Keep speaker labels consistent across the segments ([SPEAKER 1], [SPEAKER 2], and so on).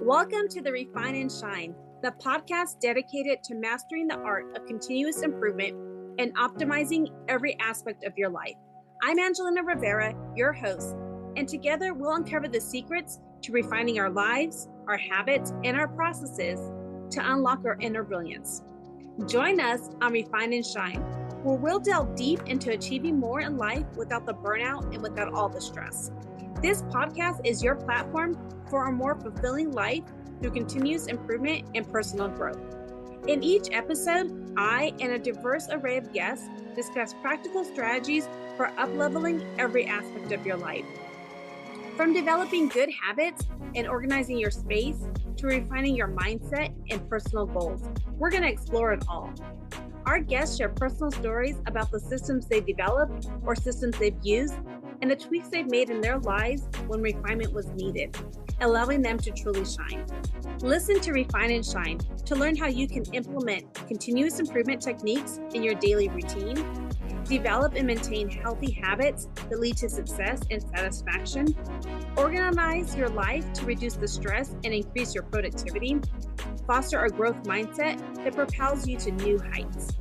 [SPEAKER 1] Welcome to the Refine and Shine, the podcast dedicated to mastering the art of continuous improvement and optimizing every aspect of your life. I'm Angelina Rivera, your host, and together we'll uncover the secrets to refining our lives, our habits, and our processes to unlock our inner brilliance. Join us on Refine and Shine, where we'll delve deep into achieving more in life without the burnout and without all the stress. This podcast is your platform for a more fulfilling life through continuous improvement and personal growth. In each episode, I and a diverse array of guests discuss practical strategies for up-leveling every aspect of your life. From developing good habits and organizing your space to refining your mindset and personal goals, we're going to explore it all. Our guests share personal stories about the systems they've developed or systems they've used and the tweaks they've made in their lives when refinement was needed, allowing them to truly shine. Listen to Refine and Shine to learn how you can implement continuous improvement techniques in your daily routine, develop and maintain healthy habits that lead to success and satisfaction, organize your life to reduce the stress and increase your productivity, foster a growth mindset that propels you to new heights.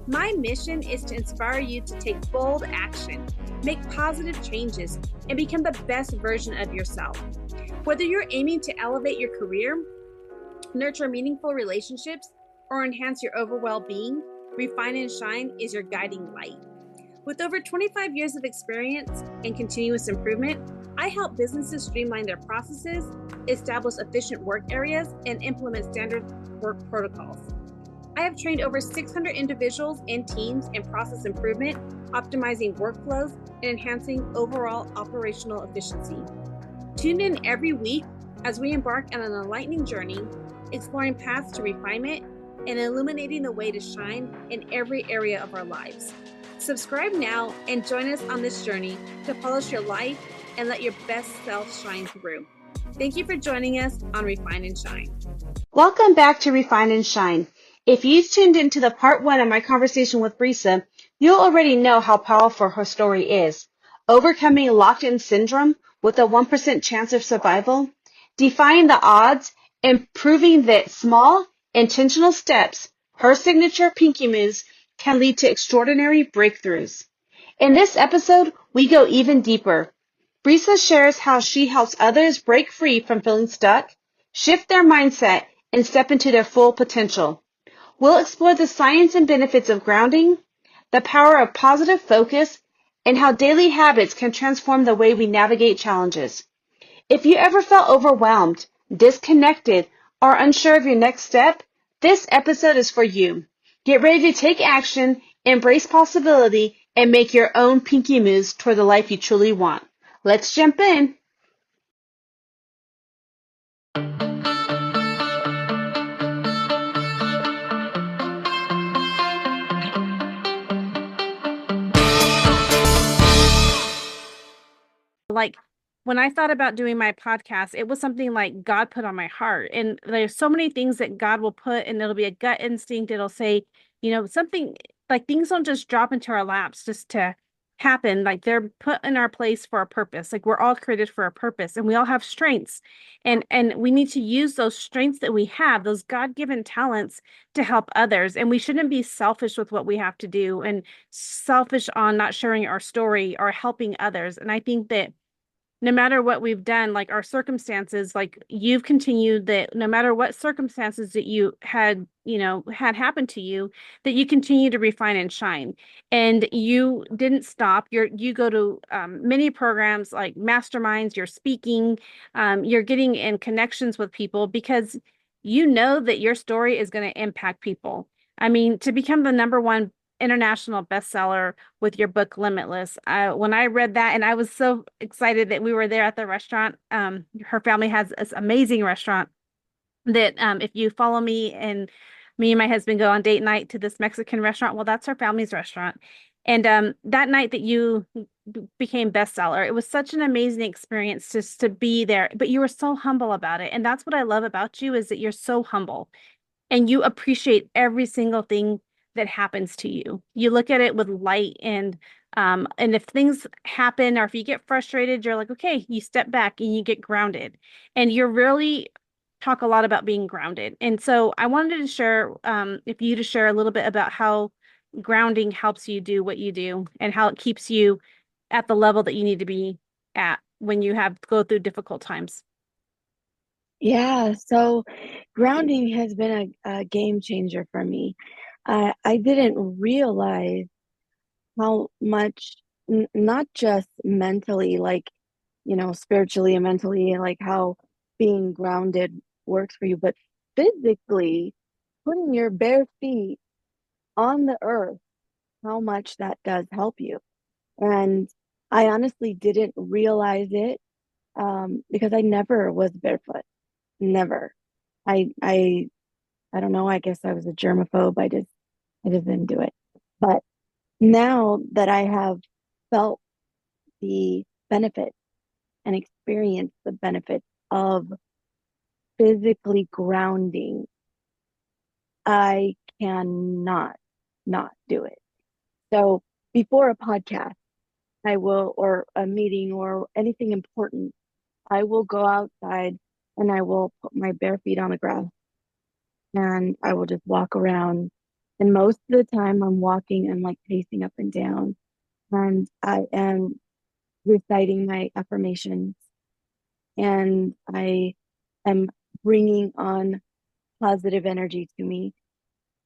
[SPEAKER 1] My mission is to inspire you to take bold action, make positive changes, and become the best version of yourself. Whether you're aiming to elevate your career, nurture meaningful relationships, or enhance your overall well-being, Refine and Shine is your guiding light. With over 25 years of experience in continuous improvement, I help businesses streamline their processes, establish efficient work areas, and implement standard work protocols. I have trained over 600 individuals and teams in process improvement, optimizing workflows, and enhancing overall operational efficiency. Tune in every week as we embark on an enlightening journey, exploring paths to refinement and illuminating the way to shine in every area of our lives. Subscribe now and join us on this journey to polish your life and let your best self shine through. Thank you for joining us on Refine and Shine. Welcome back to Refine and Shine. If you've tuned into the part 1 of my conversation with Brisa, you'll already know how powerful her story is. Overcoming locked-in syndrome with a 1% chance of survival, defying the odds, and proving that small, intentional steps, her signature pinky moves, can lead to extraordinary breakthroughs. In this episode, we go even deeper. Brisa shares how she helps others break free from feeling stuck, shift their mindset, and step into their full potential. We'll explore the science and benefits of grounding, the power of positive focus, and how daily habits can transform the way we navigate challenges. If you ever felt overwhelmed, disconnected, or unsure of your next step, this episode is for you. Get ready to take action, embrace possibility, and make your own pinky moves toward the life you truly want. Let's jump in. Like when I thought about doing my podcast, it was something like God put on my heart. And there's so many things that God will put, and it'll be a gut instinct. It'll say, something like things don't just drop into our laps just to happen. Like they're put in our place for a purpose. Like we're all created for a purpose, and we all have strengths, and we need to use those strengths that we have, those God-given talents, to help others. And we shouldn't be selfish with what we have to do and selfish on not sharing our story or helping others. And I think that no matter what we've done, like our circumstances, like you've continued that no matter what circumstances that you had happen to you, that you continue to refine and shine. And you didn't stop. You go to many programs like masterminds, you're speaking, you're getting in connections with people because you know that your story is going to impact people. I mean, to become the #1 international bestseller with your book Limitless. When I read that, and I was so excited that we were there at the restaurant. Her family has this amazing restaurant that if you follow me and my husband go on date night to this Mexican restaurant, well, that's her family's restaurant. And that night that you became bestseller, it was such an amazing experience just to be there, but you were so humble about it. And that's what I love about you, is that you're so humble and you appreciate every single thing that happens to you. You look at it with light, and if things happen or if you get frustrated, you're like, okay, you step back and you get grounded, and you're really talk a lot about being grounded. And so I wanted to share, if you to share a little bit about how grounding helps you do what you do and how it keeps you at the level that you need to be at when you have go through difficult times.
[SPEAKER 2] Yeah, so grounding has been a game changer for me. I didn't realize how much, not just mentally, like, spiritually and mentally, like how being grounded works for you, but physically putting your bare feet on the earth, how much that does help you. And I honestly didn't realize it because I never was barefoot. Never. I I I don't know. I guess I was a germaphobe. I just didn't do it. But now that I have felt the benefit and experienced the benefit of physically grounding, I cannot not do it. So before a podcast, I will, or a meeting or anything important, I will go outside and I will put my bare feet on the grass and I will just walk around. And most of the time I'm walking and like pacing up and down and I am reciting my affirmations and I am bringing on positive energy to me.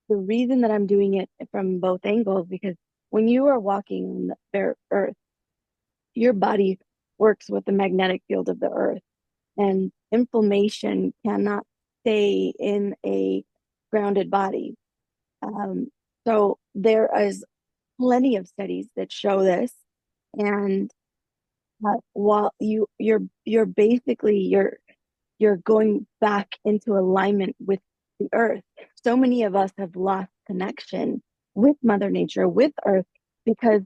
[SPEAKER 2] The reason that I'm doing it from both angles, because when you are walking on the bare earth, your body works with the magnetic field of the earth, and inflammation cannot stay in a grounded body. Um, so there is plenty of studies that show this, and while you're basically you're going back into alignment with the earth. So many of us have lost connection with Mother Nature, with Earth, because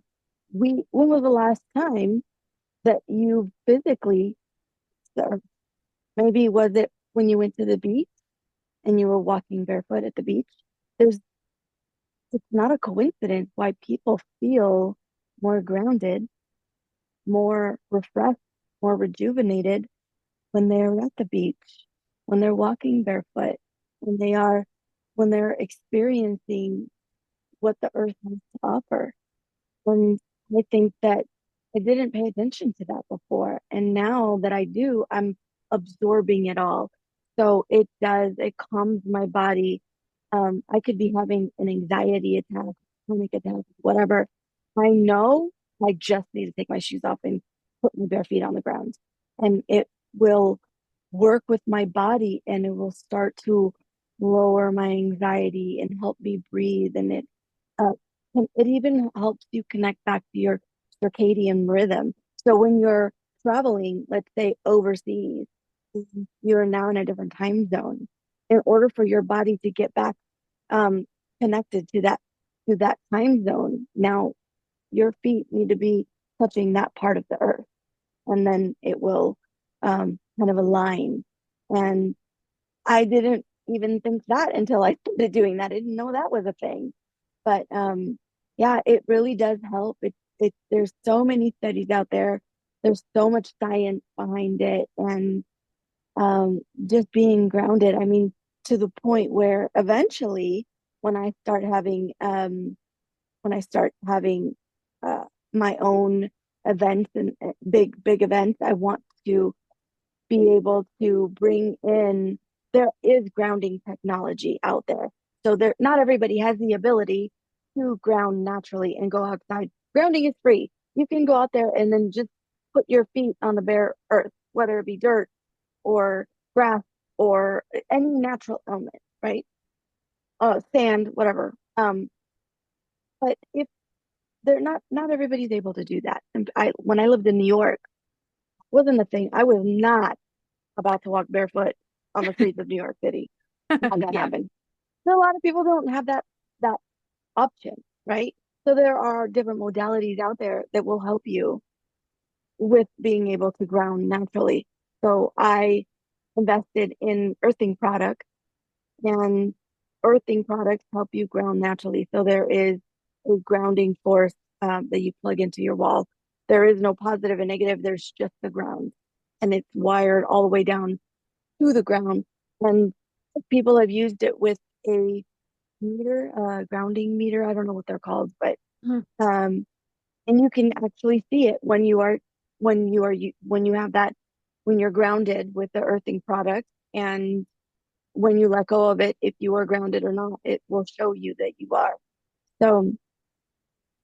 [SPEAKER 2] when was the last time that you physically surfed? Maybe was it when you went to the beach and you were walking barefoot at the beach? There's, it's not a coincidence why people feel more grounded, more refreshed, more rejuvenated when they're at the beach, when they're walking barefoot, when they are, when they're experiencing what the earth has to offer. And I think that I didn't pay attention to that before. And now that I do, I'm absorbing it all. So it calms my body. I could be having an anxiety attack, panic attack, whatever. I know I just need to take my shoes off and put my bare feet on the ground. And it will work with my body and it will start to lower my anxiety and help me breathe. Uh, and it even helps you connect back to your circadian rhythm. So when you're traveling, let's say overseas, you're now in a different time zone. In order for your body to get back um, connected to that time zone, now your feet need to be touching that part of the earth, and then it will kind of align. And I didn't even think that until I started doing that. I didn't know that was a thing. But yeah, it really does help. There's so many studies out there. There's so much science behind it, and just being grounded. I mean, to the point where eventually, when I start having when I start having uh, my own events and big events, I want to be able to bring in, there is grounding technology out there. So there, not everybody has the ability to ground naturally and go outside. Grounding is free. You can go out there and then just put your feet on the bare earth, whether it be dirt or grass or any natural element, right? Sand, whatever. But if they're not everybody's able to do that. And when I lived in New York, wasn't the thing. I was not about to walk barefoot on the streets of New York City. Had that
[SPEAKER 1] Yeah.
[SPEAKER 2] happen. So a lot of people don't have that option, right? So there are different modalities out there that will help you with being able to ground naturally. So I invested in earthing products, and earthing products help you ground naturally. So there is a grounding force that you plug into your wall. There is no positive and negative. There's just the ground, and it's wired all the way down to the ground. And people have used it with a meter, grounding meter. I don't know what they're called, but
[SPEAKER 1] Mhm.
[SPEAKER 2] um, and you can actually see it when you have that when you're grounded with the earthing product, and when you let go of it, if you are grounded or not, it will show you that you are. So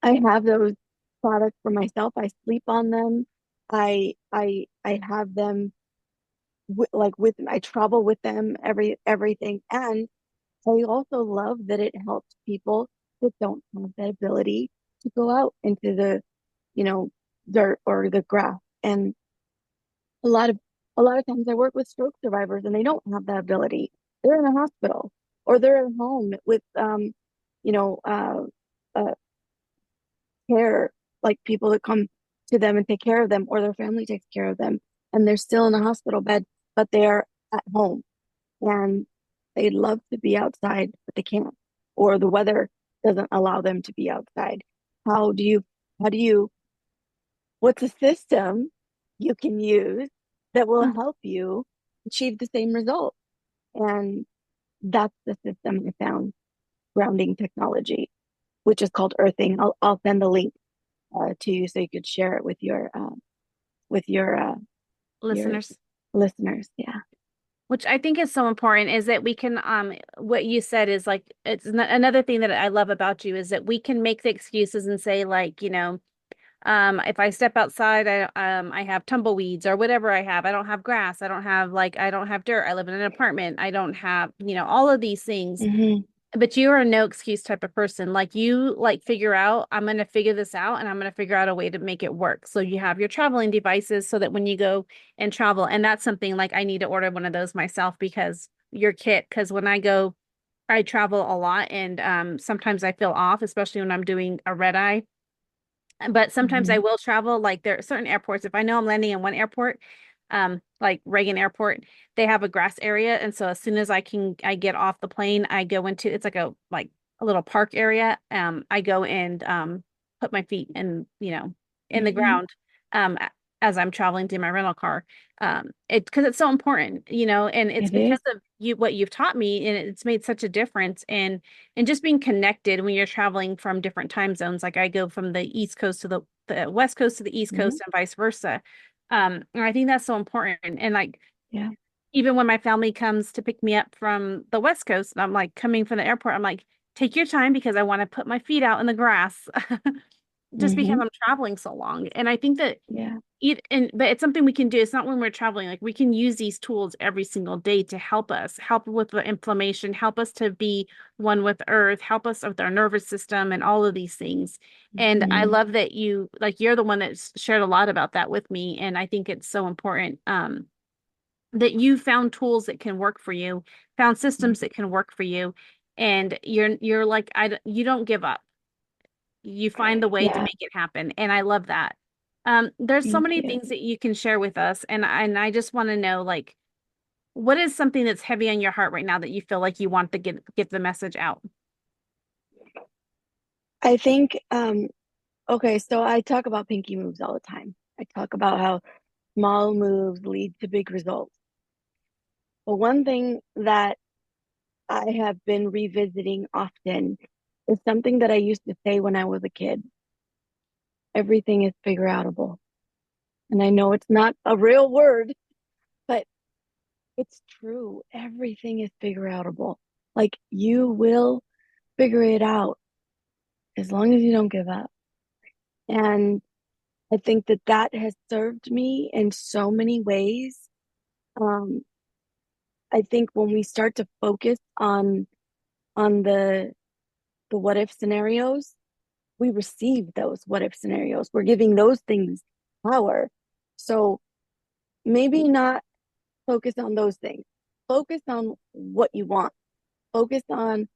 [SPEAKER 2] I have those products for myself. I sleep on them. I have them with I travel with them everything, and I also love that it helps people that don't have that ability to go out into the, you know, dirt or the grass. And a lot of a lot of times I work with stroke survivors and they don't have that ability. They're in a hospital or they're at home with you know, uh care, like people that come to them and take care of them, or their family takes care of them, and they're still in a hospital bed, but they're at home and they'd love to be outside, but they can't, or the weather doesn't allow them to be outside. How do you, how do you, what's a system you can use that will help you achieve the same result? And that's the system I found, grounding technology, which is called earthing. I'll send the link to you so you could share it with your
[SPEAKER 1] Listeners.
[SPEAKER 2] listeners. Yeah.
[SPEAKER 1] Which I think is so important is that we can what you said is like another thing that I love about you is that we can make the excuses and say like, if I step outside, I have tumbleweeds or whatever I have. I don't have grass. I don't have dirt. I live in an apartment. I don't have, all of these things.
[SPEAKER 2] Hmm.
[SPEAKER 1] But you are a no excuse type of person. Like you like figure out, I'm going to figure this out and I'm going to figure out a way to make it work. So you have your traveling devices so that when you go and travel, and that's something like I need to order one of those myself because your kit, because when I go, I travel a lot and sometimes I feel off, especially when I'm doing a red eye. But sometimes I
[SPEAKER 2] Hmm.
[SPEAKER 1] will travel. Like there are certain airports, if I know I'm landing in one airport, like Reagan Airport, they have a grass area. And so as soon as I get off the plane, I go into, it's like a little park area. I go and put my feet in the
[SPEAKER 2] Hmm.
[SPEAKER 1] ground, as I'm traveling to my rental car. Because it's so important, and it's
[SPEAKER 2] It
[SPEAKER 1] because
[SPEAKER 2] is.
[SPEAKER 1] of what you've taught me, and it's made such a difference. And just being connected when you're traveling from different time zones. Like I go from the East Coast to the West Coast to the East
[SPEAKER 2] Hmm.
[SPEAKER 1] Coast and vice versa. And I think that's so important. And like
[SPEAKER 2] Yeah.
[SPEAKER 1] even when my family comes to pick me up from the West Coast, and I'm like coming from the airport, I'm like, take your time because I want to put my feet out in the grass just because
[SPEAKER 2] Hmm.
[SPEAKER 1] I'm traveling so long. And I think that
[SPEAKER 2] Yeah.
[SPEAKER 1] but it's something we can do. It's not when we're traveling. Like we can use these tools every single day to help us, help with the inflammation, help us to be one with earth, help us with our nervous system and all of these things. And I
[SPEAKER 2] Hmm.
[SPEAKER 1] love that you're the one that's shared a lot about that with me. And I think it's so important that you found tools that can work for you, found systems that can work for you. And you're like, you don't give up. You find the way to
[SPEAKER 2] Yeah.
[SPEAKER 1] make it happen. And I love that. There's so
[SPEAKER 2] Thank
[SPEAKER 1] many
[SPEAKER 2] you.
[SPEAKER 1] things that you can share with us. And I just want to know, like, what is something that's heavy on your heart right now that you feel like you want to get the message out?
[SPEAKER 2] I think, okay, so I talk about pinky moves all the time. I talk about how small moves lead to big results. But one thing that I have been revisiting often is something that I used to say when I was a kid. Everything is figure outable. And I know it's not a real word, but it's true. Everything is figure outable. Like you will figure it out as long as you don't give up. And I think that that has served me in so many ways. Um, I think when we start to focus on the what if scenarios, we receive those what if scenarios. We're giving those things power. So maybe not focus on those things. Focus on what you want. Focus on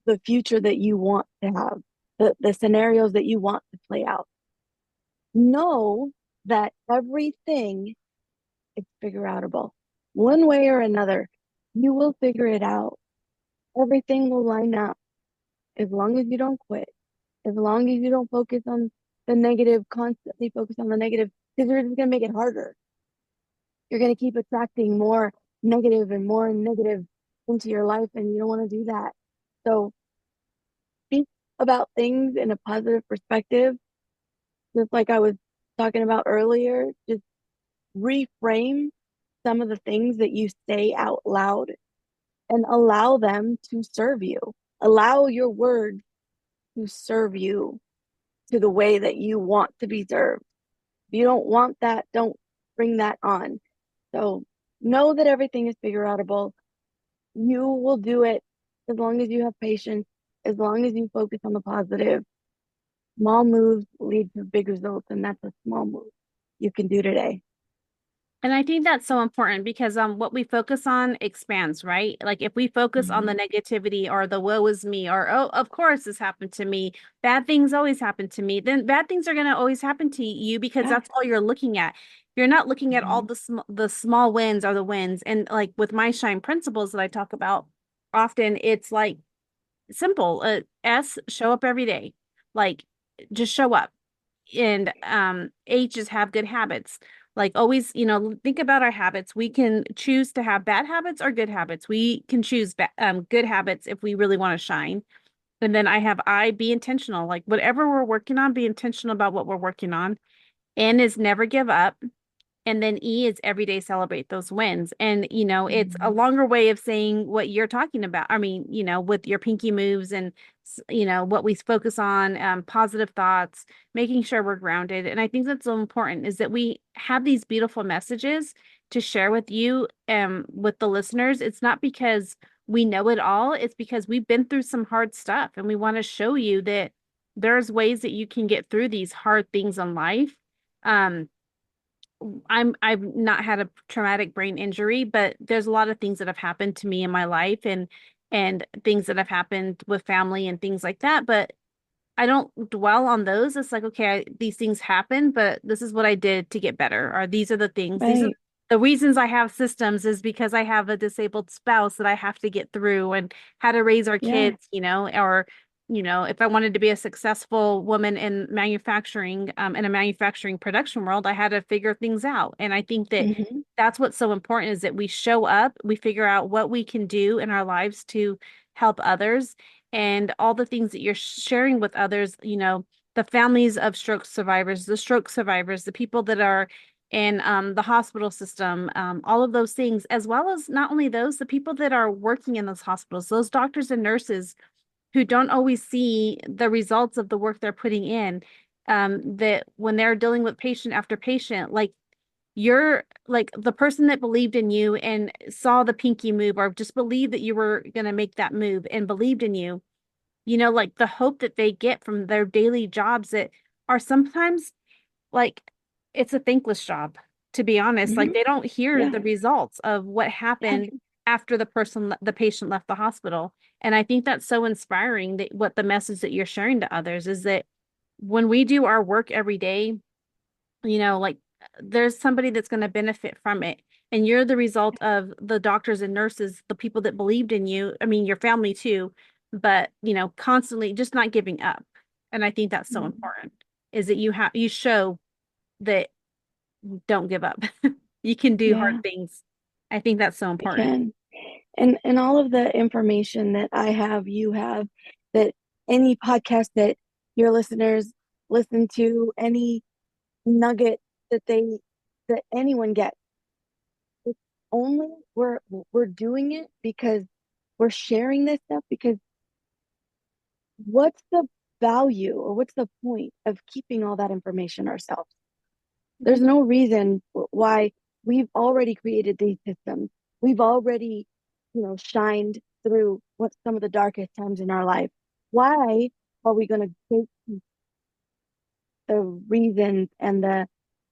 [SPEAKER 2] the future that you want to have, the scenarios that you want to play out. Know that everything is figure outable. One way or another, you will figure it out. Everything will line up as long as you don't quit, as long as you don't focus on the negative, constantly focus on the negative, because you're just going to make it harder. You're going to keep attracting more negative and more negative into your life, and you don't want to do that. So speak about things in a positive perspective, just like I was talking about earlier. Just reframe some of the things that you say out loud and allow them to serve you. Allow your words to serve you to the way that you want to be served. If you don't want that, don't bring that on. So know that everything is figure outable. You will do it as long as you have patience, as long as you focus on the positive. Small moves lead to big results, and that's a small move you can do today.
[SPEAKER 1] And I think that's so important because what we focus on expands, right? Like if we focus on the negativity or the woe is me or oh, of course this happened to me, bad things always happen to me, then bad things are going to always happen to you because
[SPEAKER 2] Yeah.
[SPEAKER 1] that's all you're looking at. You're not looking at all
[SPEAKER 2] Mhm.
[SPEAKER 1] the small wins or the wins. And like with my shine principles that I talk about often, it's like simple. Show up every day. Like just show up. And H is have good habits. Like always, think about our habits. We can choose to have bad habits or good habits. We can choose good habits if we really want to shine. And then I have I, be intentional. Like whatever we're working on, be intentional about what we're working on. N is never give up. And then E is every day celebrate those wins. And, it's a longer way of saying what you're talking about. I mean, with your pinky moves and, what we focus on, positive thoughts, making sure we're grounded. And I think that's so important is that we have these beautiful messages to share with you, with the listeners. It's not because we know it all. It's because we've been through some hard stuff and we want to show you that there's ways that you can get through these hard things in life. Um, I've not had a traumatic brain injury, but there's a lot of things that have happened to me in my life and things that have happened with family and things like that. But I don't dwell on those. It's like, okay, these things happen, but this is what I did to get better. Or these are the things. These are
[SPEAKER 2] Right.
[SPEAKER 1] the reasons I have systems is because I have a disabled spouse that I have to get through and how to raise our
[SPEAKER 2] Yeah.
[SPEAKER 1] kids, or if I wanted to be a successful woman in manufacturing, in a manufacturing production world, I had to figure things out. And I think that
[SPEAKER 2] Hmm.
[SPEAKER 1] that's what's so important is that we show up, we figure out what we can do in our lives to help others and all the things that you're sharing with others, the families of stroke survivors, the stroke survivors, the people that are in the hospital system, all of those things, as well as not only those, the people that are working in those hospitals, those doctors and nurses who don't always see the results of the work they're putting in, that when they're dealing with patient after patient, like you're like the person that believed in you and saw the pinky move or just believed that you were going to make that move and believed in you, like the hope that they get from their daily jobs that are sometimes like it's a thankless job, to be honest. Like
[SPEAKER 2] Hmm.
[SPEAKER 1] they don't hear
[SPEAKER 2] Yeah.
[SPEAKER 1] the results of what
[SPEAKER 2] Yeah.
[SPEAKER 1] happened after the patient left the hospital. And I think that's so inspiring that what the message that you're sharing to others is that when we do our work every day, like there's somebody that's going to benefit from it. And you're the result of the doctors and nurses, the people that believed in you. I mean, your family too, but constantly just not giving up. And I think that's so
[SPEAKER 2] Mhm.
[SPEAKER 1] important is that you show that don't give up. You can do hard
[SPEAKER 2] Yeah,
[SPEAKER 1] things. I think that's so
[SPEAKER 2] we
[SPEAKER 1] important.
[SPEAKER 2] can. And all of the information that I have, you have, that any podcast that your listeners listen to, any nugget that anyone gets, it's only we're doing it because we're sharing this stuff because what's the value or what's the point of keeping all that information ourselves? There's no reason why we've already created these systems. We've already, shined through what some of the darkest times in our life. Why are we going to take the reasons and the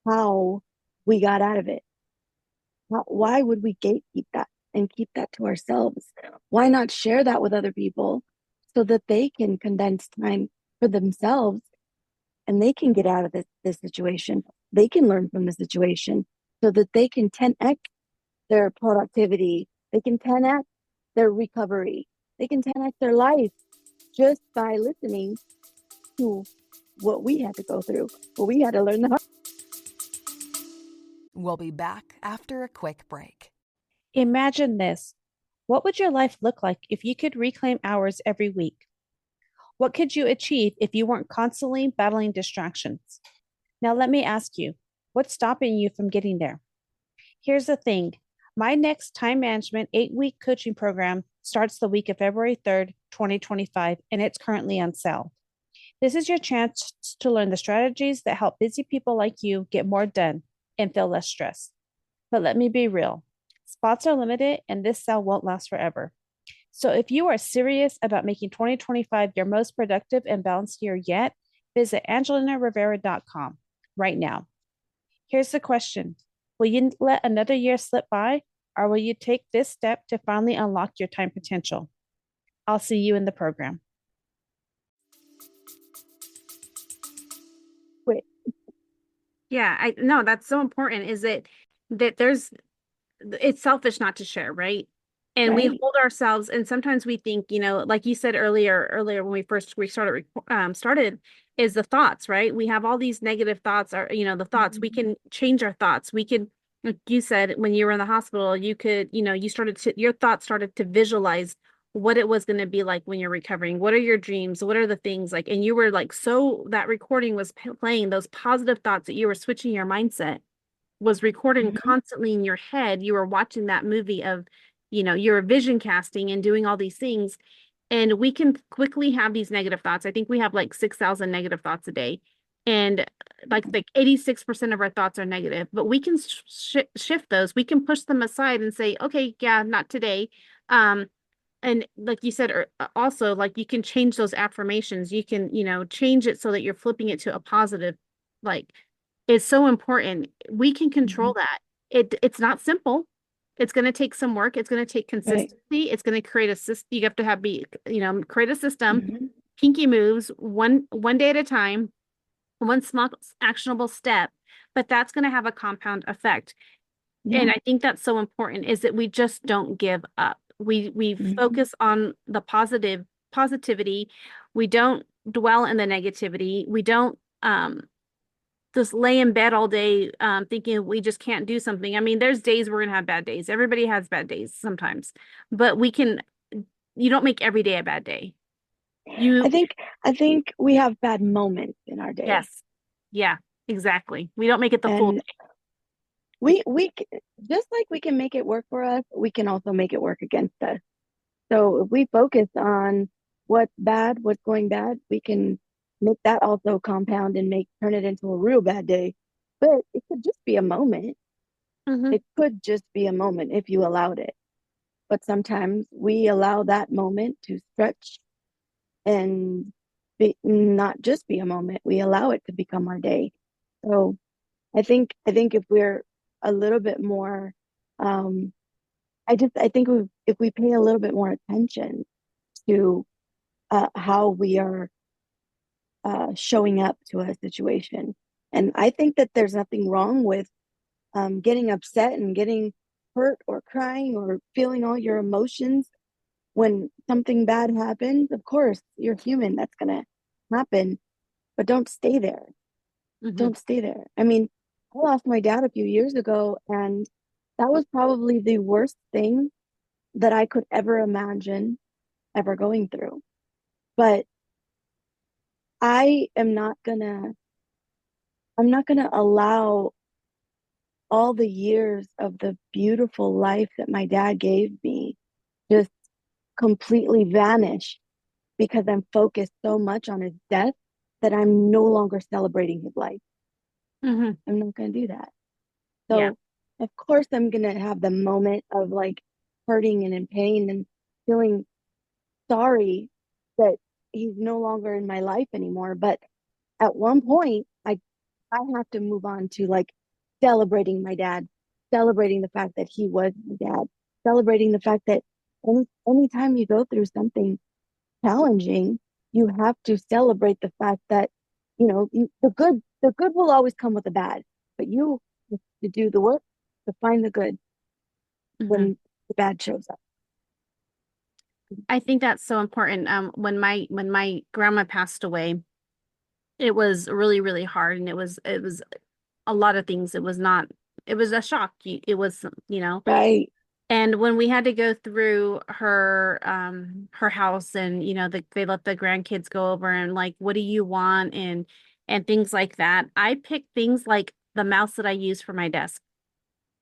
[SPEAKER 2] how we got out of it? Why would we gatekeep that and keep that to ourselves? Why not share that with other people so that they can condense time for themselves and they can get out of this situation. They can learn from the situation so that they can 10x their productivity. They can 10x their recovery. They can 10x their life just by listening to what we had to go through, what we had to learn.
[SPEAKER 3] We'll be back after a quick break. Imagine this. What would your life look like if you could reclaim hours every week? What could you achieve if you weren't constantly battling distractions? Now, let me ask you, what's stopping you from getting there? Here's the thing, my next time management 8-week coaching program starts the week of February 3rd, 2025, and it's currently on sale. This is your chance to learn the strategies that help busy people like you get more done and feel less stressed. But let me be real, spots are limited and this sale won't last forever. So if you are serious about making 2025 your most productive and balanced year yet, visit angelinarivera.com right now. Here's the question. Will you let another year slip by, or will you take this step to finally unlock your time potential? I'll see you in the program.
[SPEAKER 2] Wait,
[SPEAKER 1] Yeah, I no, that's so important is that there's it's selfish not to share, right? And we
[SPEAKER 2] right?
[SPEAKER 1] hold ourselves, and sometimes we think, like you said earlier when we started, is the thoughts, right? We have all these negative thoughts, or the thoughts. We
[SPEAKER 2] Mhm.
[SPEAKER 1] can change our thoughts. We can, like you said, when you were in the hospital, you could, your thoughts started to visualize what it was going to be like when you're recovering. What are your dreams? What are the things like? And you were like, so that recording was playing those positive thoughts that you were switching your mindset was recording
[SPEAKER 2] Mhm.
[SPEAKER 1] constantly in your head. You were watching that movie of, your vision casting and doing all these things. And we can quickly have these negative thoughts. I think we have like 6,000 negative thoughts a day. And like 86% of our thoughts are negative, but we can shift those. We can push them aside and say, okay, yeah, not today. Um, and like you said, also like you can change those affirmations. You can, change it so that you're flipping it to a positive, like it's so important. We can control
[SPEAKER 2] Mhm.
[SPEAKER 1] that. It's not simple. It's going to take some work. It's going to take
[SPEAKER 2] Right.
[SPEAKER 1] consistency. It's going to create a system. You have to create a system,
[SPEAKER 2] Mhm.
[SPEAKER 1] pinky moves, one day at a time, one small actionable step, but that's going to have a compound effect. And
[SPEAKER 2] Yeah.
[SPEAKER 1] I think that's so important is that we just don't give up. We
[SPEAKER 2] Mhm.
[SPEAKER 1] focus on the positivity. We don't dwell in the negativity. We don't just lay in bed all day thinking we just can't do something. I mean, there's days we're gonna have bad days. Everybody has bad days sometimes, but you don't make every day a bad day.
[SPEAKER 2] I
[SPEAKER 1] You,
[SPEAKER 2] think I think we have bad moments in our day,
[SPEAKER 1] yes, yeah, exactly. We don't make it the full
[SPEAKER 2] and just like we can make it work for us, we can also make it work against us. So if we focus on what's bad, what's going bad, we can make that also compound and make turn it into a real bad day. But it could just be a moment.
[SPEAKER 1] day.
[SPEAKER 2] It could just be a moment if you allowed it. But sometimes we allow that moment to stretch and not just be a moment. We allow it to become our day. So I think if we're a little bit more, um, I think if we pay a little bit more attention to how we are showing up to a situation, and I think that there's nothing wrong with getting upset and getting hurt or crying or feeling all your emotions when something bad happens. Of course, you're human. That's gonna happen, but don't stay there.
[SPEAKER 1] Hmm.
[SPEAKER 2] Don't stay there. I mean, I lost my dad a few years ago, and that was probably the worst thing that I could ever imagine ever going through. But I am not gonna, I'm not gonna allow all the years of the beautiful life that my dad gave me just completely vanish because I'm focused so much on his death that I'm no longer celebrating his life.
[SPEAKER 1] Hmm.
[SPEAKER 2] I'm not gonna do that.
[SPEAKER 1] Yeah.
[SPEAKER 2] So of course I'm gonna have the moment of like hurting and in pain and feeling sorry that he's no longer in my life anymore. But at one point I have to move on to like celebrating my dad, celebrating the fact that he was my dad, celebrating the fact that anytime you go through something challenging, you have to celebrate the fact that, the good will always come with the bad, but you have to do the work to find the good
[SPEAKER 1] Hmm.
[SPEAKER 2] when the bad shows up.
[SPEAKER 1] I think that's so important. When my grandma passed away, it was really, really hard, and it was a lot of things. It was not, it was a shock. It was,
[SPEAKER 2] Right.
[SPEAKER 1] And when we had to go through her house and they let the grandkids go over and like what do you want and things like that, I picked things like the mouse that I use for my desk.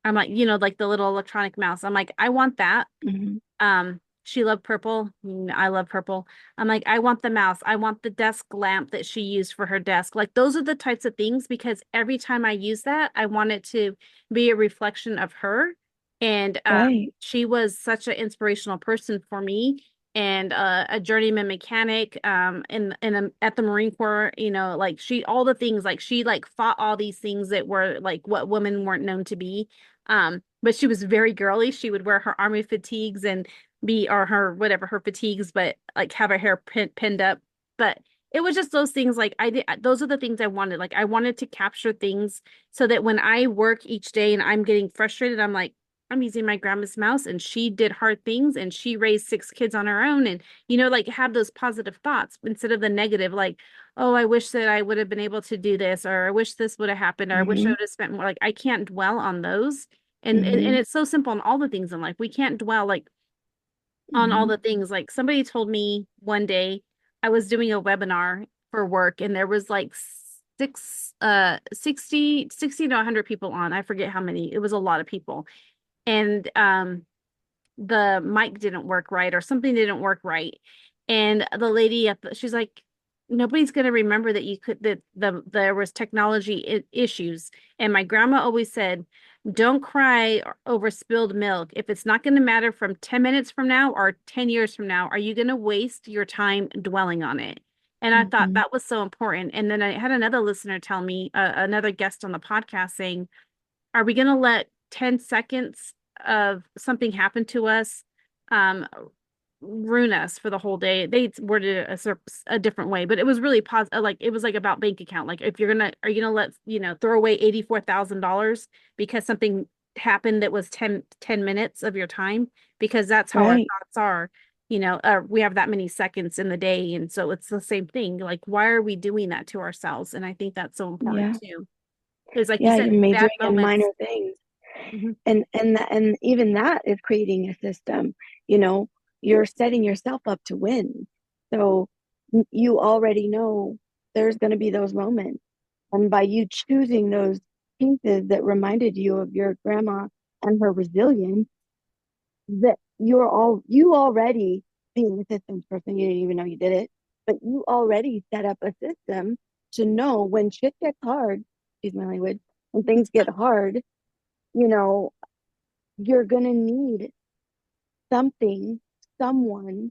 [SPEAKER 1] I'm like, like the little electronic mouse. I'm like, I want that.
[SPEAKER 2] Hmm.
[SPEAKER 1] She loved purple. I love purple. I'm like, I want the mouse. I want the desk lamp that she used for her desk. Like those are the types of things because every time I use that, I want it to be a reflection of her. And
[SPEAKER 2] Right.
[SPEAKER 1] she was such an inspirational person for me and a journeyman mechanic at the Marine Corps, like she all the things like she like fought all these things that were like what women weren't known to be. But she was very girly. She would wear her army fatigues and be or her whatever her fatigues, but like have her hair pinned up. But it was just those things like I did. Those are the things I wanted. Like I wanted to capture things so that when I work each day and I'm getting frustrated, I'm like, I'm using my grandma's mouse and she did hard things and she raised 6 kids on her own and like have those positive thoughts instead of the negative, like, oh, I wish that I would have been able to do this or I wish this would have happened or I wish I
[SPEAKER 2] Hmm.
[SPEAKER 1] would have spent more. Like I can't dwell on those. And
[SPEAKER 2] Hmm.
[SPEAKER 1] it's so simple in all the things in life. We can't dwell like on all
[SPEAKER 2] Hmm.
[SPEAKER 1] the things. Like somebody told me one day I was doing a webinar for work and there was like 60 to 100 people on. I forget how many. It was a lot of people. And the mic didn't work right or something didn't work right. And the lady she's like, nobody's going to remember that you could that there was technology issues. And my grandma always said, don't cry over spilled milk. If it's not going to matter from 10 minutes from now or 10 years from now, are you going to waste your time dwelling on it? And I thought
[SPEAKER 2] Hmm.
[SPEAKER 1] that was so important. And then I had another listener tell me, another guest on the podcast saying, are we going to let 10 seconds of something happen to us um ruin us for the whole day? They worded it a different way, but it was really positive. Like it was like about bank account. Like if are you gonna let throw away $84,000 because something happened that was 10 minutes of your time? Because that's how our
[SPEAKER 2] Right.
[SPEAKER 1] thoughts are. We have that many seconds in the day, and so it's the same thing. Like why are we doing that to ourselves? And I think that's so important
[SPEAKER 2] Yeah.
[SPEAKER 1] too. It's like you
[SPEAKER 2] Yeah.
[SPEAKER 1] said,
[SPEAKER 2] You're
[SPEAKER 1] bad
[SPEAKER 2] majoring in minor
[SPEAKER 1] moments.
[SPEAKER 2] things.
[SPEAKER 1] Mhm.
[SPEAKER 2] And even that is creating a system. You know, you're setting yourself up to win. So you already know there's going to be those moments. And by you choosing those pieces that reminded you of your grandma and her resilience, that you already being a systems person, you didn't even know you did it, but you already set up a system to know when shit gets hard, excuse my language, when things get hard, you know, you're gonna need something, someone,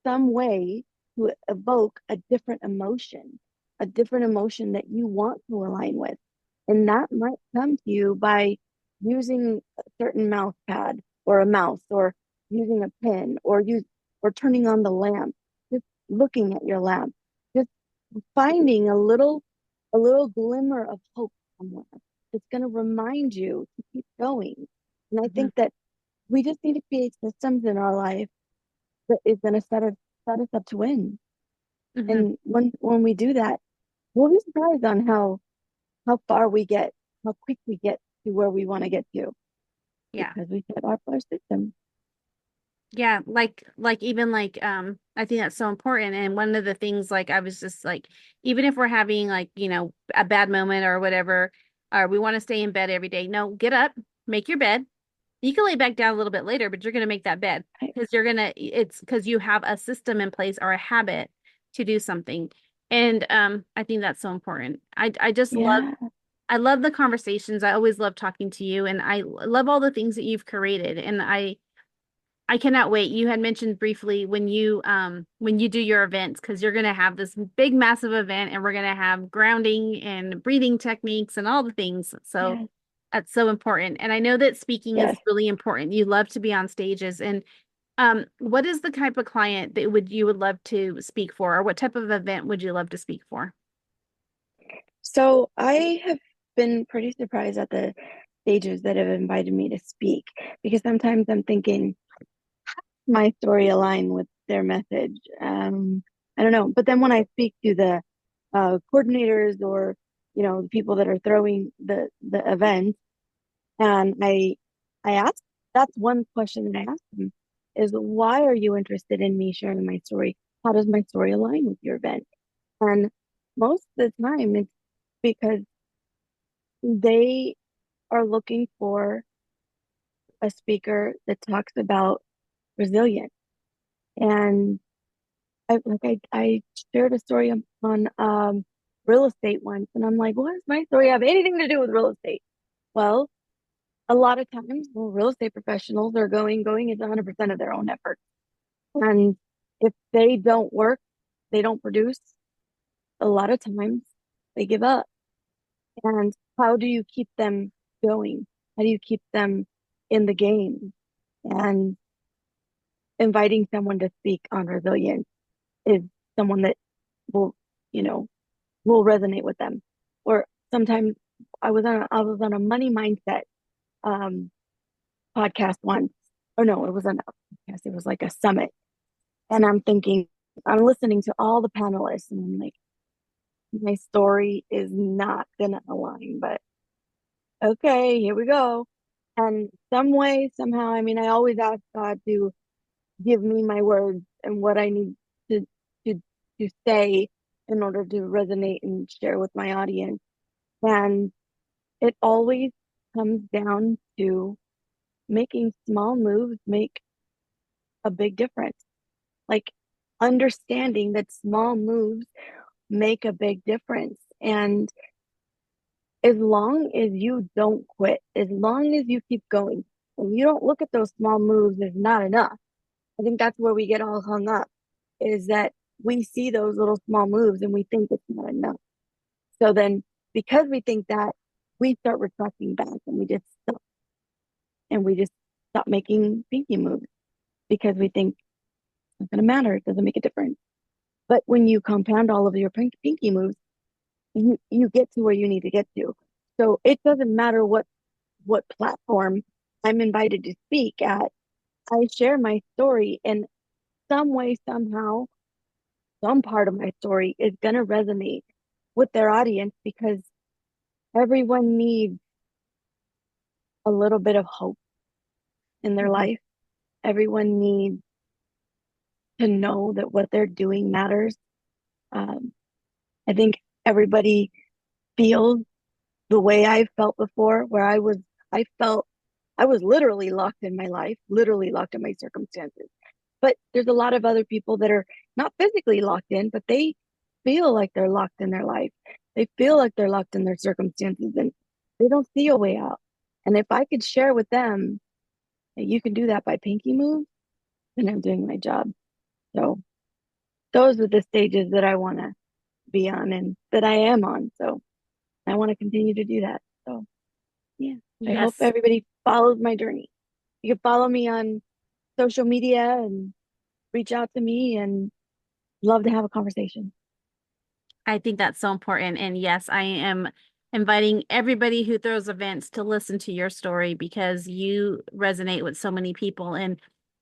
[SPEAKER 2] some way to evoke a different emotion that you want to align with. And that might come to you by using a certain mouse pad or a mouse or using a pen or turning on the lamp, just looking at your lamp, just finding a little glimmer of hope somewhere. It's going to remind you to keep going. And I
[SPEAKER 1] Mhm.
[SPEAKER 2] think that we just need to create systems in our life that is going to set us up to win.
[SPEAKER 1] Mhm.
[SPEAKER 2] And when we do that, we'll be surprised on how far we get, how quick we get to where we want to get to
[SPEAKER 1] Yeah.
[SPEAKER 2] because we set up our system.
[SPEAKER 1] Yeah, like even like I think that's so important. And one of the things like I was just like, even if we're having like, a bad moment or whatever, or we want to stay in bed every day. No, get up, make your bed. You can lay back down a little bit later, but you're gonna make that bed
[SPEAKER 2] Right?
[SPEAKER 1] because it's because you have a system in place or a habit to do something. And I think that's so important. I just love
[SPEAKER 2] Yeah.
[SPEAKER 1] I love the conversations. I always love talking to you and I love all the things that you've created. And I cannot wait. You had mentioned briefly when you do your events because you're going to have this big massive event and we're going to have grounding and breathing techniques and all the things. So
[SPEAKER 2] Yes.
[SPEAKER 1] that's so important. And I know that speaking is
[SPEAKER 2] Yes.
[SPEAKER 1] really important. You love to be on stages and what is the type of client that you would love to speak for or what type of event would you love to speak for?
[SPEAKER 2] So I have been pretty surprised at the stages that have invited me to speak because sometimes I'm thinking my story align with their message. I don't know. But then when I speak to the coordinators or the people that are throwing the event, and I ask that's one question that I ask them is, why are you interested in me sharing my story? How does my story align with your event? And most of the time it's because they are looking for a speaker that talks about resilience. And I shared a story on real estate once, and I'm like, what does my story have anything to do with real estate? Well, a lot of times, real estate professionals are going into 100% of their own effort. And if they don't work, they don't produce, a lot of times they give up. And how do you keep them going? How do you keep them in the game? And inviting someone to speak on resilience is someone that will, you know, will resonate with them. Or sometimes I was on a money mindset um podcast once. Or no, it wasn't a podcast, it was like a summit. And I'm listening to all the panelists and I'm like, my story is not gonna align, but okay, here we go. And some way, somehow, I mean, I always ask God to give me my words and what I need to to to say in order to resonate and share with my audience. And it always comes down to making small moves make a big difference. Like understanding that small moves make a big difference. And as long as you don't quit, as long as you keep going, and you don't look at those small moves as not enough. I think that's where we get all hung up, is that we see those little small moves and we think it's not enough. So then, because we think that, we start retracting back and we just stop making pinky moves because we think it's not going to matter. It doesn't make a difference. But when you compound all of your pinky moves, you get to where you need to get to. So it doesn't matter what platform I'm invited to speak at. I share my story in some way, somehow, some part of my story is going to resonate with their audience because everyone needs a little bit of hope in their life. Everyone needs to know that what they're doing matters. I think everybody feels the way I felt before, where I felt I was literally locked in my life, literally locked in my circumstances. But there's a lot of other people that are not physically locked in, but they feel like they're locked in their life. They feel like they're locked in their circumstances and they don't see a way out. And if I could share with them that you can do that by pinky move, then I'm doing my job. So those are the stages that I want to be on and that I am on. So I want to continue to do that. So yeah, I hope
[SPEAKER 3] Yes.
[SPEAKER 2] everybody follows my journey. You can follow me on social media and reach out to me and love to have a conversation.
[SPEAKER 3] I think that's so important. And yes, I am inviting everybody who throws events to listen to your story because you resonate with so many people. And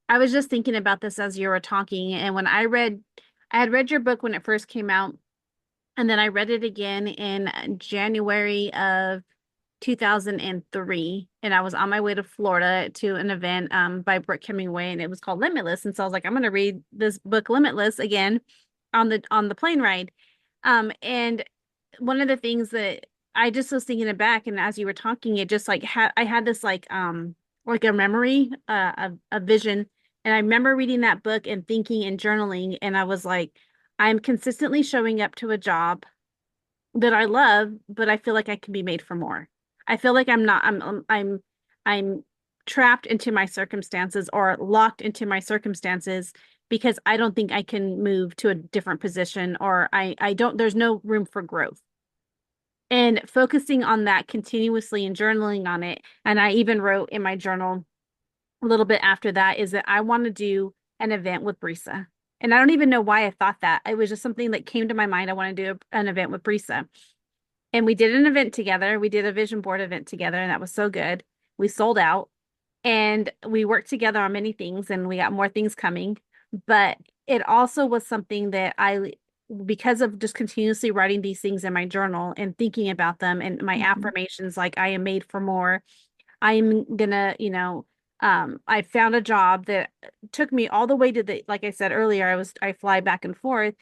[SPEAKER 3] I was just thinking about this as you were talking. And when I had read your book when it first came out, and then I read it again in January of 2003. And I was on my way to Florida to an event by Brooke Hemingway, and it was called Limitless. And so I was like, I'm going to read this book Limitless again on the plane ride. And one of the things that I just was thinking it back, and as you were talking, it just like I had this like a memory, a vision, and I remember reading that book and thinking and journaling, and I was like, I'm consistently showing up to a job that I love, but I feel like I can be made for more. I feel like I'm not. I'm trapped into my circumstances or locked into my circumstances because I don't think I can move to a different position or I don't, there's no room for growth. And focusing on that continuously and journaling on it. And I even wrote in my journal a little bit after that is that I want to do an event with Brisa. And I don't even know why I thought that. It was just something that came to my mind. I want to do an event with Brisa. And we did an event together. We did a vision board event together, and that was so good. We sold out and we worked together on many things and we got more things coming. But it also was something that because of just continuously writing these things in my journal and thinking about them and my affirmations, like I am made for more. I'm gonna,
[SPEAKER 1] I found a job that took me all the way to like I said earlier, I fly back and forth,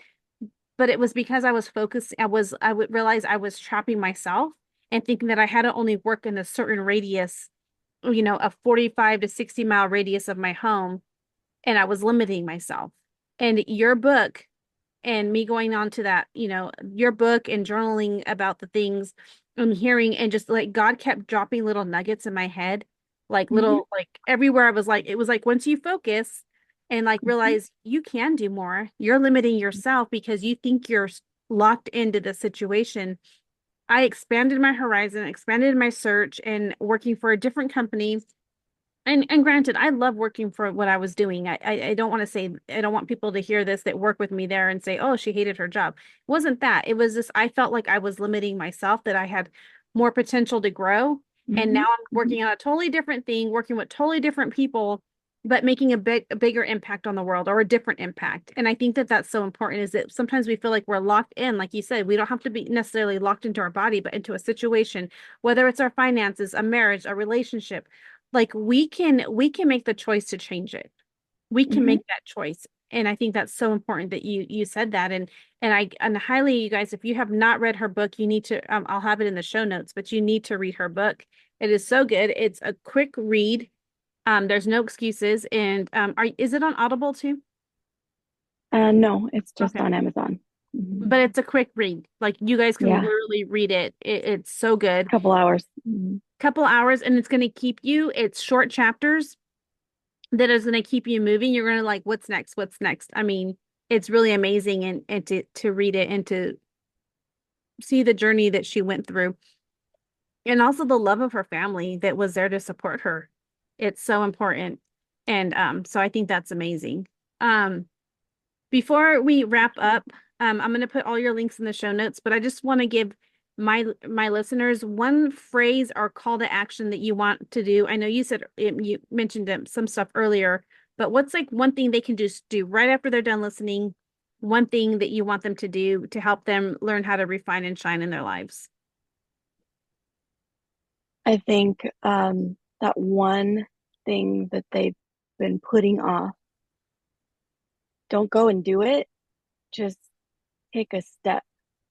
[SPEAKER 1] but it was because I was focused. I would realize I was trapping myself and thinking that I had to only work in a certain radius, a 45 to 60-mile radius of my home, and I was limiting myself. And your book and me going on to that, your book and journaling about the things and hearing, and just like God kept dropping little nuggets in my head, like
[SPEAKER 2] Mhm.
[SPEAKER 1] little, like everywhere I was like, it was like once you focus and like
[SPEAKER 2] Mhm.
[SPEAKER 1] realize you can do more, you're limiting yourself because you think you're locked into the situation. I expanded my horizon, expanded my search, and working for a different company. And granted, I love working for what I was doing. I don't want to say, I don't want people to hear this that work with me there and say, oh, she hated her job. It wasn't that. It was just I felt like I was limiting myself, that I had more potential to grow. And now
[SPEAKER 2] Mhm.
[SPEAKER 1] I'm
[SPEAKER 2] Mhm.
[SPEAKER 1] working on a totally different thing, working with totally different people, but making a bigger impact on the world, or a different impact. And I think that that's so important, is that sometimes we feel like we're locked in, like you said, we don't have to be necessarily locked into our body, but into a situation, whether it's our finances, a marriage, a relationship. Like we can make the choice to change it. We can
[SPEAKER 2] Mhm.
[SPEAKER 1] make that choice. And I think that's so important that you said that. And highly, you guys, if you have not read her book, you need to, I'll have it in the show notes, but you need to read her book. It is so good. It's a quick read. There's no excuses. And is it on Audible too?
[SPEAKER 2] No, it's just
[SPEAKER 1] Okay.
[SPEAKER 2] on Amazon. Mhm.
[SPEAKER 1] But it's a quick read. Like you guys can
[SPEAKER 2] Yeah,
[SPEAKER 1] literally read it. It's so good.
[SPEAKER 2] couple hours. Mhm.
[SPEAKER 1] Couple hours, and it's going to keep you, it's short chapters that is going to keep you moving. You're going to like, what's next? What's next? I mean, it's really amazing, and to read it and to see the journey that she went through, and also the love of her family that was there to support her. It's so important. And so I think that's amazing. Um Before we wrap up, I'm going to put all your links in the show notes, but I just want to give my listeners one phrase or call to action that you want to do. I know you said, you mentioned some stuff earlier, but what's like one thing they can just do right after they're done listening? One thing that you want them to do to help them learn how to refine and shine in their lives.
[SPEAKER 2] I think that one thing that they've been putting off, don't go and do it. Just take a step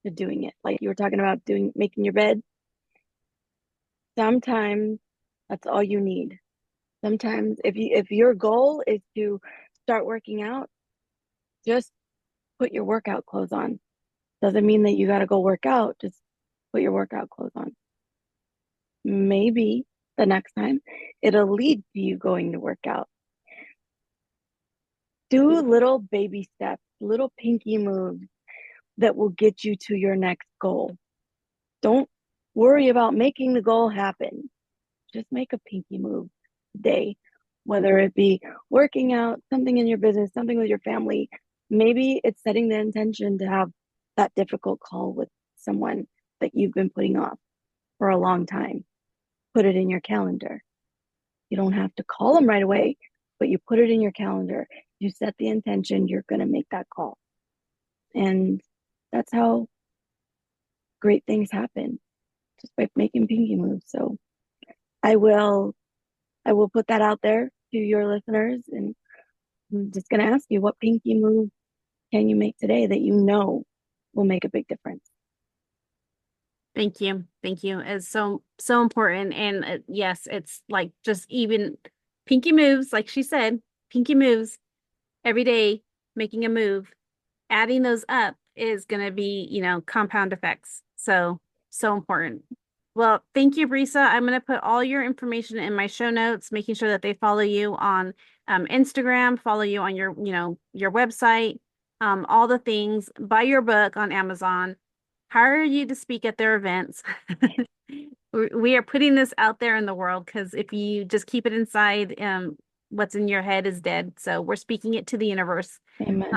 [SPEAKER 2] to doing it. Like you were talking about making your bed. Sometimes that's all you need. Sometimes if your goal is to start working out, just put your workout clothes on. Doesn't mean that you got to go work out. Just put your workout clothes on. Maybe the next time it'll lead to you going to work out. Do little baby steps, little pinky moves that will get you to your next goal. Don't worry about making the goal happen. Just make a pinky move today, whether it be working out, something in your business, something with your family. Maybe it's setting the intention to have that difficult call with someone that you've been putting off for a long time. Put it in your calendar. You don't have to call them right away, but you put it in your calendar. You set the intention, you're going to make that call. And that's how great things happen, just by making pinky moves. So I will I will put that out there to your listeners, and I'm just going to ask you, what pinky move can you make today that you know will make a big difference?
[SPEAKER 1] Thank you. Thank you. It's so important. And yes, it's like just even pinky moves, like she said, pinky moves every day, making a move, adding those up is going to be, compound effects. So important. Well, thank you, Brisa. I'm going to put all your information in my show notes, making sure that they follow you on Instagram, follow you on your website, all the things, buy your book on Amazon, hire you to speak at their events. We are putting this out there in the world, because if you just keep it inside, what's in your head is dead. So we're speaking it to the universe.
[SPEAKER 2] Amen.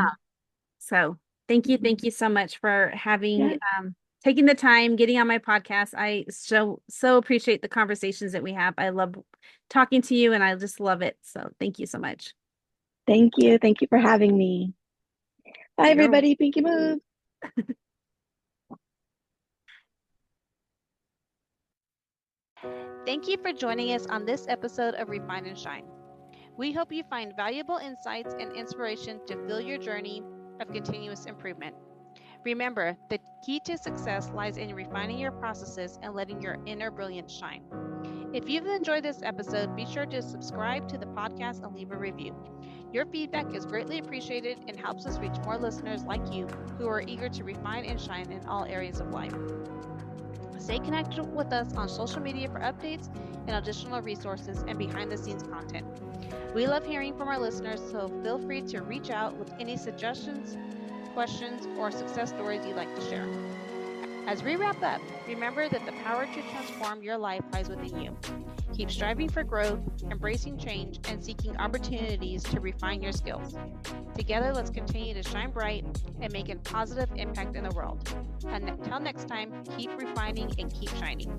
[SPEAKER 1] So thank you so much for having
[SPEAKER 2] Yeah.
[SPEAKER 1] taking the time, getting on my podcast. I so appreciate the conversations that we have. I love talking to you, and I just love it. So thank you so much.
[SPEAKER 2] Thank you. Thank you for having me. Bye,
[SPEAKER 1] You're
[SPEAKER 2] everybody. Pinky move.
[SPEAKER 3] Thank you for joining us on this episode of Refine and Shine. We hope you find valuable insights and inspiration to fill your journey of continuous improvement. Remember, the key to success lies in refining your processes and letting your inner brilliance shine. If you've enjoyed this episode, be sure to subscribe to the podcast and leave a review. Your feedback is greatly appreciated and helps us reach more listeners like you who are eager to refine and shine in all areas of life. Stay connected with us on social media for updates and additional resources and behind-the-scenes content. We love hearing from our listeners, so feel free to reach out with any suggestions, questions, or success stories you'd like to share. As we wrap up, remember that the power to transform your life lies within you. Keep striving for growth, embracing change, and seeking opportunities to refine your skills. Together, let's continue to shine bright and make a positive impact in the world. Until next time, keep refining and keep shining.